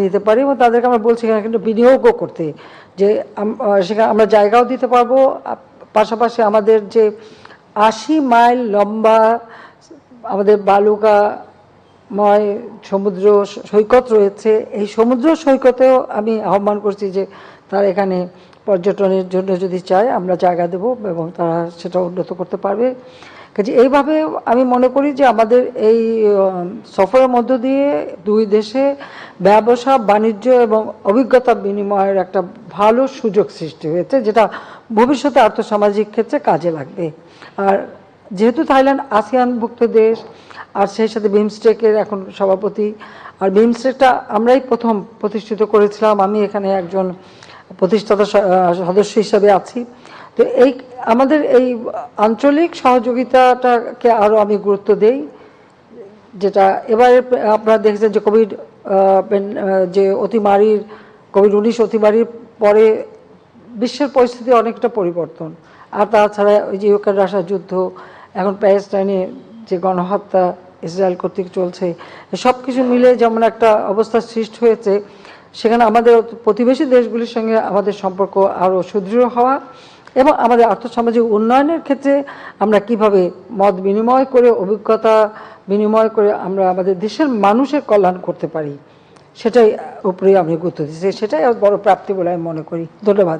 দিতে পারি এবং তাদেরকে আমরা বলছি এখানে কিন্তু বিনিয়োগও করতে, যে সেখানে আমরা জায়গাও দিতে পারবো। পাশাপাশি আমাদের যে ৮০ মাইল লম্বা আমাদের বালুকাময় সমুদ্র সৈকত রয়েছে, এই সমুদ্র সৈকতেও আমি আহ্বান করছি যে তারা এখানে পর্যটনের জন্য যদি চায় আমরা জায়গা দেব এবং তারা সেটা উন্নত করতে পারবে। কাজে এইভাবে আমি মনে করি যে আমাদের এই সফরের মধ্য দিয়ে দুই দেশে ব্যবসা বাণিজ্য এবং অভিজ্ঞতা বিনিময়ের একটা ভালো সুযোগ সৃষ্টি হয়েছে, যেটা ভবিষ্যতে আর্থসামাজিক ক্ষেত্রে কাজে লাগবে। আর যেহেতু থাইল্যান্ড আসিয়ানভুক্ত দেশ আর সেই সাথে বিমস্টেকের এখন সভাপতি, আর বিমস্টেকটা আমরাই প্রথম প্রতিষ্ঠিত করেছিলাম, আমি এখানে একজন প্রতিষ্ঠাতা সদস্য হিসাবে আছি। তো এই আমাদের এই আঞ্চলিক সহযোগিতাটাকে আরও আমি গুরুত্ব দেই, যেটা এবারে আপনারা দেখেছেন যে যে কোভিড-19 অতিমারির পরে বিশ্বের পরিস্থিতি অনেকটা পরিবর্তন। আর তাছাড়া ওই যে ইউক্রেন রাশিয়া যুদ্ধ, এখন প্যালেস্টাইনে যে গণহত্যা ইসরায়েল কর্তৃক চলছে, সব কিছু মিলে যেমন একটা অবস্থা সৃষ্টি হয়েছে, সেখানে আমাদের প্রতিবেশী দেশগুলির সঙ্গে আমাদের সম্পর্ক আরও সুদৃঢ় হওয়া এবং আমাদের আর্থসামাজিক উন্নয়নের ক্ষেত্রে আমরা কিভাবে মত বিনিময় করে অভিজ্ঞতা বিনিময় করে আমরা আমাদের দেশের মানুষের কল্যাণ করতে পারি, সেটাই উপরে আমি গুরুত্ব দিচ্ছি। সেটাই বড় প্রাপ্তি বলে আমি মনে করি। ধন্যবাদ।